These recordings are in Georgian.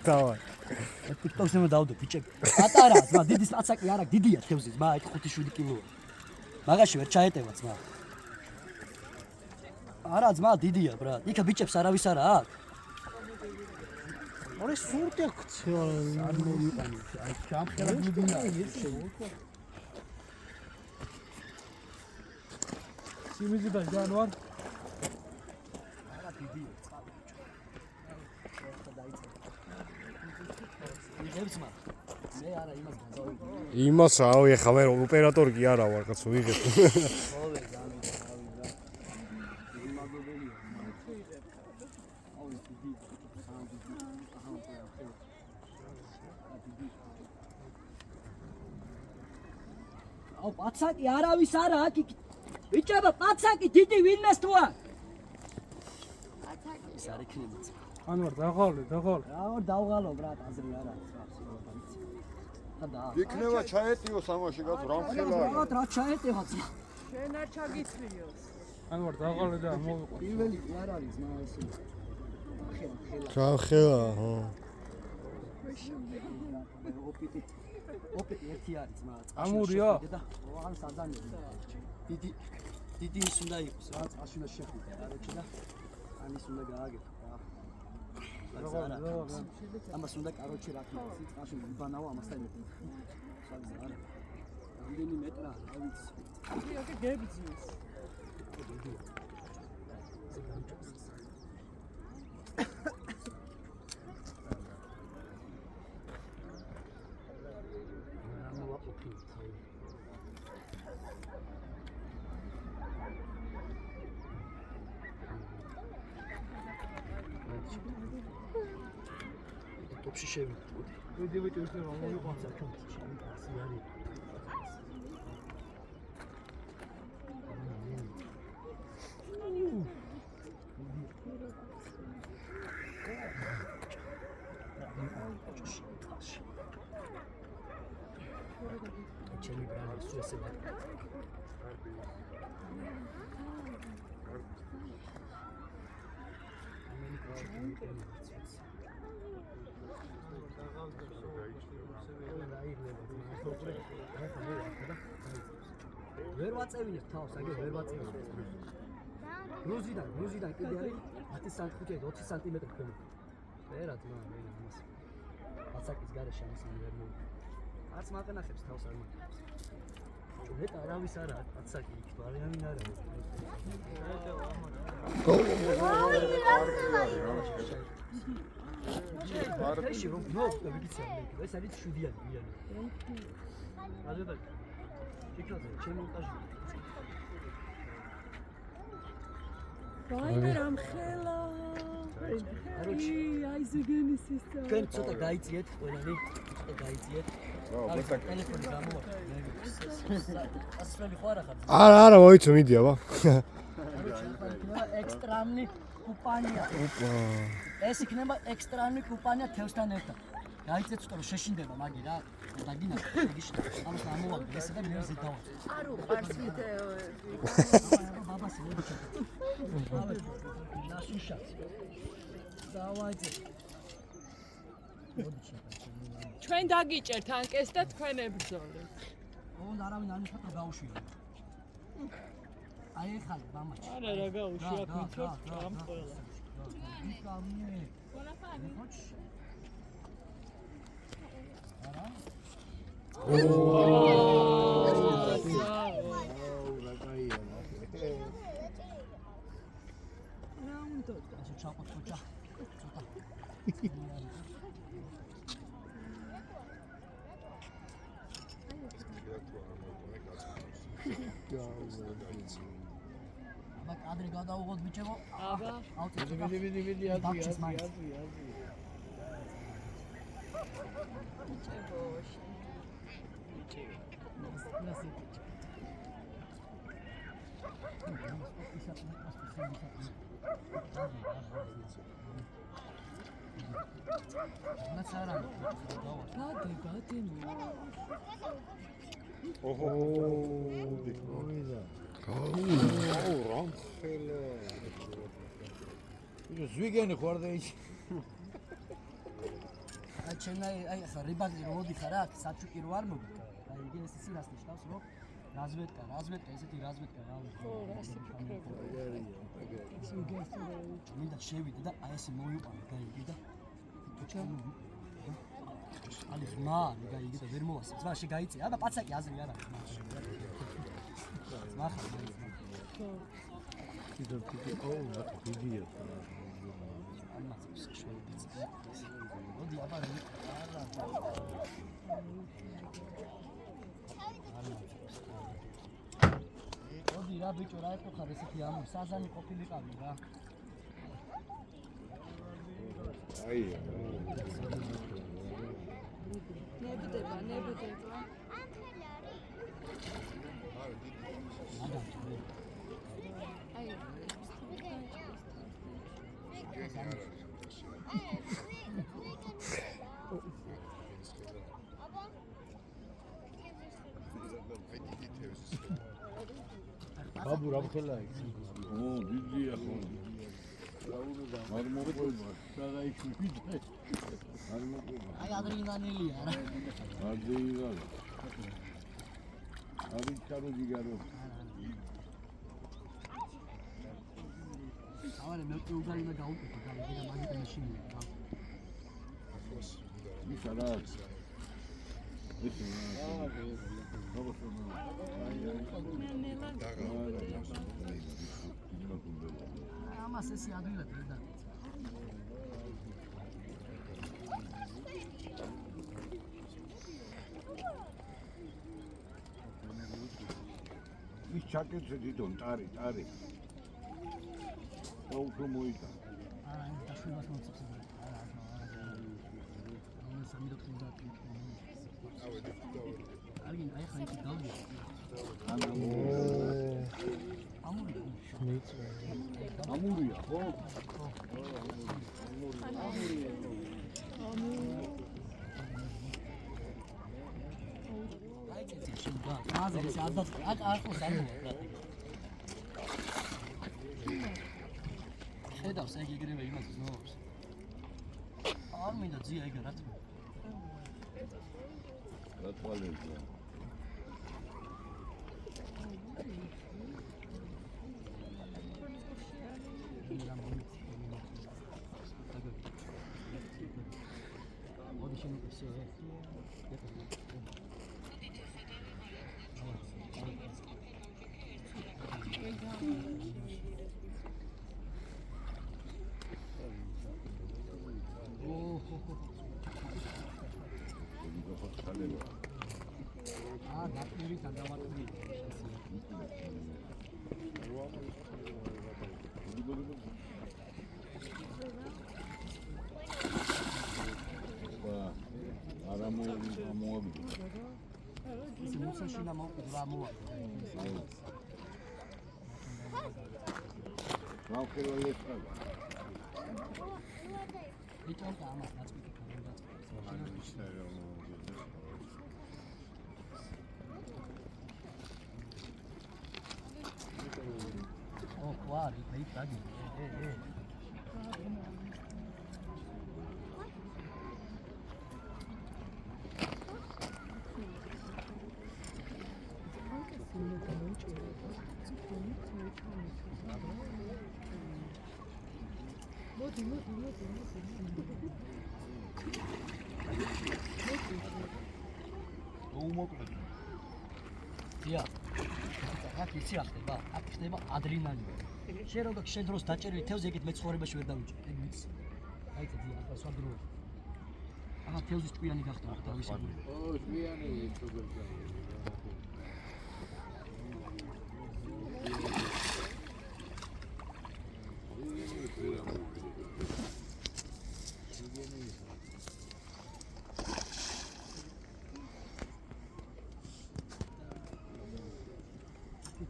დავარ. TikTok-ზე მოდავდო ბიჭები. პატარაა, ძმა, დიდი აცაკი არ აქვს, დიდია თევზი, ძმა, აი 5-7 კილოა. მაგაში ვერ ჩაეტევა, ძმა. არა, ძმა, დიდია, ბრატ. იქა ბიჭებს არავის არა აქვს. ორი სურთი აქვს. არ მოვიყანი, აი ჩამხელა გუდინა. სიმიზიდან ჯანვარ. არა, დიდია, წყალი ბიჭო. ხა დაიწყე. იღებს მა. მე არა იმას გაზავდი. იმას რავი, ახლა მე ოპერატორი კი არა ვარ, კაცო, ვიღებ. ხოლე გამი, რა. იმაგობელია. აუ პაცაკი არავის არა აქ ბიჭებო პაცაკი დიდი ვინმეს თუ აქ პაცაკი ეს არ იქნება ანვარ დაღალე რა ვარ დავღალო ბრატ აზრი არა იქნება ჩაეტიოს ამაში გაწ რამხელა რა ჩაეტევა ძმა შენ არ ჩაგიცლიოს ანვარ დაღალე და მოვიყვა პირველი არ არის მა ესე ხა ხო ოპიტი ერთი არის მა ამურია და ან საძანია დიდი ის უნდა იყოს რა წყალში უნდა შეხვიდე რა როჩი და ამის უნდა გააგეთო რა ამას უნდა კაროჩი რა თქმა უნდა წყალში იბანაო ამასთან მეტი საგზა არა რამდენი მეტრა რა ვიცი ოკეი გებძის ტოპში შევიდოდი. ვიდივით ისე რომ მოვიყვა ჩემი ბრალი სულ ესე ვერ ვაწევინებ თავს, აგერ ვერ ვაწევინებ. გრუზიდან კიდე არის 10 სანტიმეტრი, 20 სანტიმეტრი ქვემოთ. ვერა ძმა, მე ამას. აცაკის გარეშე ამას ვერ მოვ. არც მაყენახებს თავს არ მაყენებს. ნეტა არავის არა, აცაკი იქ თუ არიანი არა. პარკში რომ ვიცი ეს არის 7-იანი მიანი. აზრდა. ჩიქრაზე ჩემი მონტაჟი. ვაიმე რამხელა. აი ზეგენის ის. თქვენ ცოტა გაიწიეთ ყველანი, ცოტა გაიწიეთ. ტელეფონი გამოვა. ასრალი ხო არა ხარ? არა, მოიცო მიდია ვა. ექსტრამნი კუპანია. ეს იქნება ექსტრამნი კუპანია თევსთან ერთად. გაიწიეთ ცოტა რომ შეშინდება მაგი რა. დაგინა გიშ ამას ამოვაგდი ესე და მე ზედავწე. არ უყარს ვიდე. ბაბას მოდიჩა. ნასუშაც. დავაიძე. მოდიჩა. ჩვენ დაგიჭერთ ანკეს და თქვენ ებრძოლეთ. ოღონდ არავინ არ მიხატა გაუშვია. აი ეხლა მამაჩი. არა რა გაუშვია თქვენ ამ ყველა. ისამნე. ყველაფერი. არა? რაუნდო. ასე ჩაყოთქოჩა. ცოტა. აბა კადრი გადავუღოთ ბიჭებო. აბა. ვიდი აზი. ზვიგენი ხوارდა ის ჩემნა აი ხა რიბაგი რო მოდიხარ აქ საჩუკი რო არ მოგიქა აი იგი ეს სინას ნიშნავს რომ разведка ესეთი разведка რა ვიცი ხო, რასი ფიქრობ. მინდა შევიდე და აი ესე მოიყვანე გაიგე და ალი ხმა გაიგე და ვერ მოვასწრებ ზმა შეგაიწია აბა პაცაკი აზრი არ არის ზმა ხა კიდევ ვიდეო ამას შევიდე მოდი აბა მოდი რა ბიჭო რა ეთქარ ესეთი ამო საზანი ყოფილიყავი რა აი ნებდება. აი ბაბუ რა ხელა იქ ო დიდია ხო არ მოყვება რა იქნება არ მოყვება აი ადრინალინია რა არ ძიიღა არის კაროჯი გარო ავარე მე უგალი და გაუკეთე გაიგე და მაგით მაშინია რა ის არა ეს ამას ესე ადვილად და ის ჩაკეთე დიდონ ტარი აუ მოიდა არა ეს დაშვებას მოწევს არა ამას ამით ხინდა არგინ აი ხა იქ დავდია ამურია ხო აი წეცი შუბა აზერ ეს ადაც აქ არხოს არ მოვა ხედავს ეგ იგრევე იმას ზნობს არ მინდა ძია ეგ რა თქმა რა თვალებია მოდი შემოგვისე დაფერი გადავატვი არა მოამოვიდა ეს მუსაში და მოვიდა რა ხელა ესაა ვიჭერდა ამას დაწვით ო ყვარი მე დაგი დია აქ იცი ახდება აქ ხდება ადრენალინი შენ როგორ შენ დროს დაჭერილი თევზი ეგეთ მე ცხოვრებაში ვერ დავიჭერ ეგ ვიცი აი ცა დია ახლა სხვა დრო ახლა თევზის ჭკვიანი გახდა თავისებური ო ჭკვიანი ეცოდერდა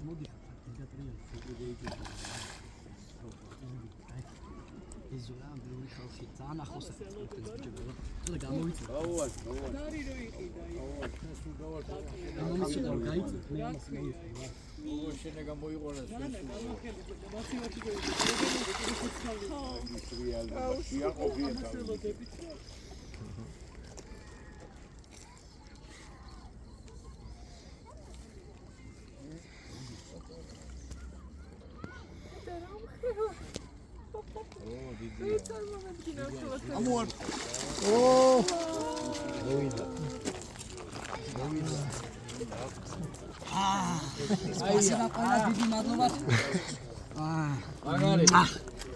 მოდი ინდატრია შეგეიჭირა ეს ზონა ამბლური ხალხი ძალიან ახლოს არის ბიჭებო ცოტა გამოიწვა აუაც ნარი რო იყიდა ამას შეგა გაიწვა მე ამას მეიხდა ო შენე გამოიყურა Спасибо, Коля, დიდი მადლობა.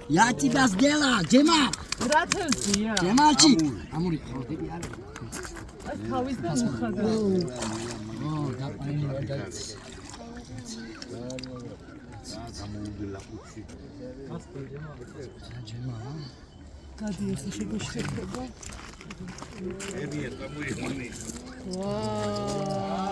Я тебя сделал, Джема. რა თევზია? Джемалчи. ამური ხო დიდი არის. ეს თავის და უხადა. და პანი ვარდა. Джема. გადი ეს შეგეშება. ვაუ.